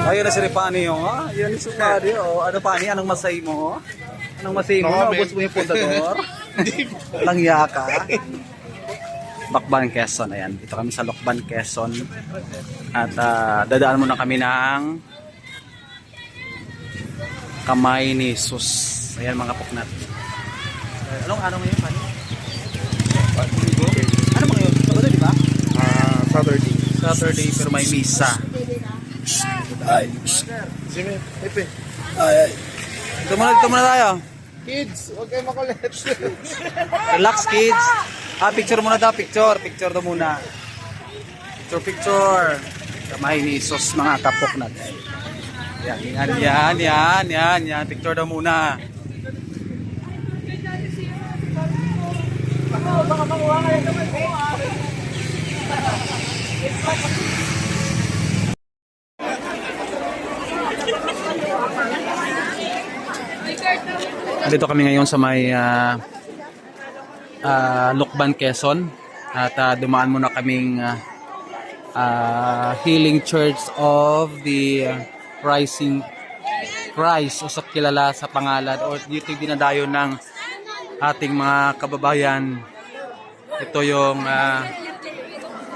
Ayun na si Ripani, oh. Ayun si Ripani, oh. Ano pa ni? Anong masay mo? Anong masay mo? Ubus mo yung pundador? Langya ka. Lokban, Quezon. Ayan, dito kami sa Lokban, Quezon. At dadaan muna kami ng Kamay ni Jesus. Ayan mga puknat. Anong ano ngayon, Pani? Ano ba ngayon? Sabado, di ba? Saturday. Saturday, pero may misa. Ay. Sime, Pepe. Ay. Dito muna tayo. Kids, huwag kayo makulit. Relax, kids. Picture muna daw. Picture daw muna. Picture. Kamay ni Jesus, mga kapuknat. Yan. Picture daw muna. Dito kami ngayon sa may Lokban, Quezon. At dumaan muna kaming Healing Church of the Rising Christ, o sa kilala sa pangalan, o dito dinadayo ng ating mga kababayan. Ito yung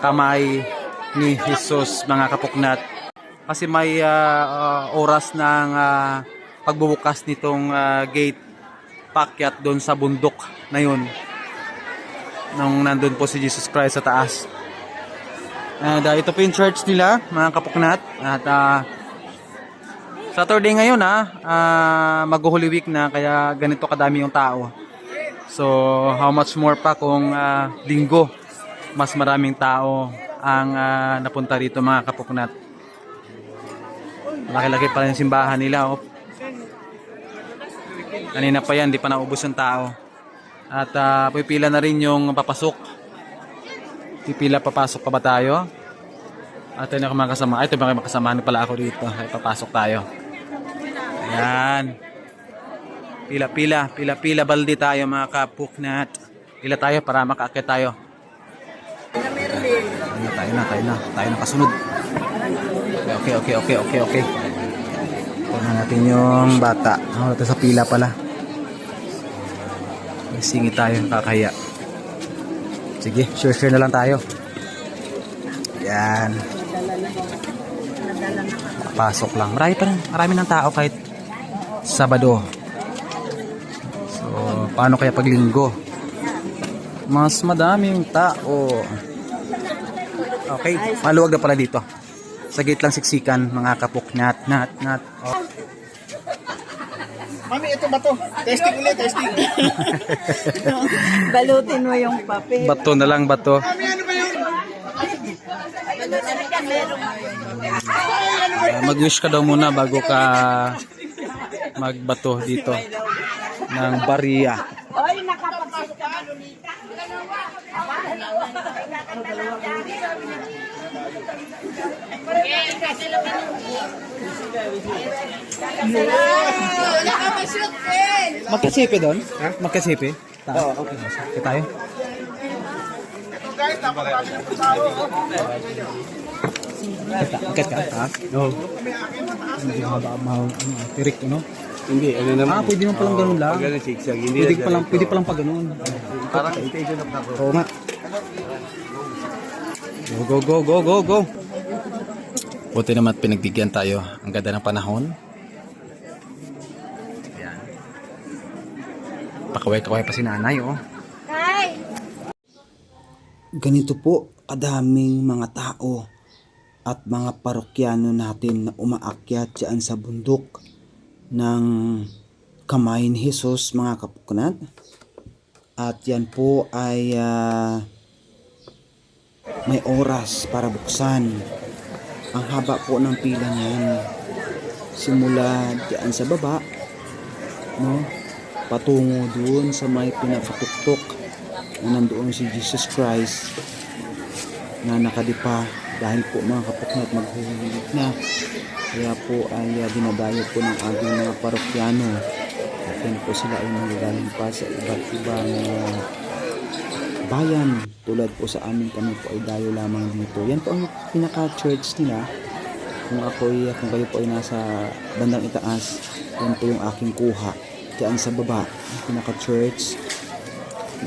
Kamay ni Jesus, mga kapuknat. Kasi may oras ng pagbubukas nitong gate pakyat doon sa bundok na yun, nung nandun po si Jesus Christ sa taas. And ito po yung church nila, mga kapuknat. At Saturday ngayon, mag-Holy Week na, kaya ganito kadami yung tao. So how much more pa kung linggo, mas maraming tao ang napunta rito, mga kapuknat. Laki-laki pa rin yung simbahan nila, oh. Kanina pa yan, di pa naubos yung tao. At pipila na rin yung papasok. Pipila, papasok pa ba tayo? At ito yung mga kasama. Ito yung mga kasamahan pala ako dito. Ay, papasok tayo. Ayan. Pila baldi tayo, mga kapuknat. Pila tayo para makaakit tayo. Tayo na kasunod. Okay. Tignan natin yung bata. Ito sa pila pala. Singit tayo, kakaya. Sige, share na lang tayo. Yan. Pasok lang. Marami ng tao kahit Sabado. So, paano kaya pag linggo? Mas madaming tao. Okay, maluwag na pala dito. Sa gate lang siksikan, mga kapuknat. Oh. Mami, ito bato. Testing ulit, testing. Balutin mo yung papel. Bato na lang, bato. Mami, ano ba yun? Mag-wish ka daw muna bago ka magbato dito ng bariya. Oy, nakapagpasok ka ba, Lolita? Magkasipi doon? Magkasipi? Oo, okay. Okay tayo. Ikat ka? No. Hindi tirik, ano? Hindi, ano naman. Pwede naman palang ganun lang. Pag ganun, sigsag. Hindi Pwede palang pa ganun. Parang station of the Oo nga. Go. Buti naman at pinagbigyan tayo. Ang ganda ng panahon. Ayan. Pakaway-kaway pa si nanay, oh. Ganito po kadaming mga tao at mga parokyano natin na umaakyat dyan sa bundok ng Kamay ni Jesus, mga kapuknat. At yan po ay may oras para buksan. Ang haba po ng pila niyan. Simula diyan sa baba, no? Patungo doon sa may pinapatuktok na nandoon si Jesus Christ na nakadipa, dahil po mga kapuknat maghuhulit na. Kaya po ay dinadayo po ng ating mga parokyano. At yan po sila ay magagaling pa sa iba't ibang bayan. Tulad po sa amin, kami po ay dayo lamang dito. Yan po ang pinaka-church nila. kung kayo po ay nasa bandang itaas, yan po yung aking kuha. Diyan sa baba, pinaka-church.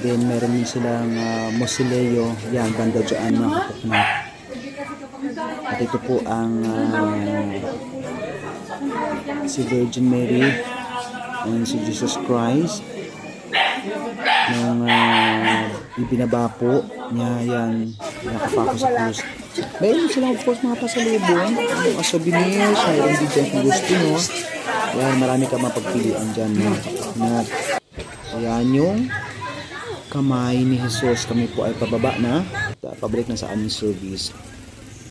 Then meron din silang mausoleo, yan banda dyan mga kapuknat. At ito po ang si Virgin Mary and si Jesus Christ nung ibinaba po niya, yan nakapako sa krus. Meron silang of course mga pasalubong, mga souvenirs, mayroon din dyan kung gusto nyo. Yan, marami ka mapagpilian dyan mga kapuknat. Ayan yung kamay ni Jesus. Kami po ay pababa na, pabalik na sa aming service.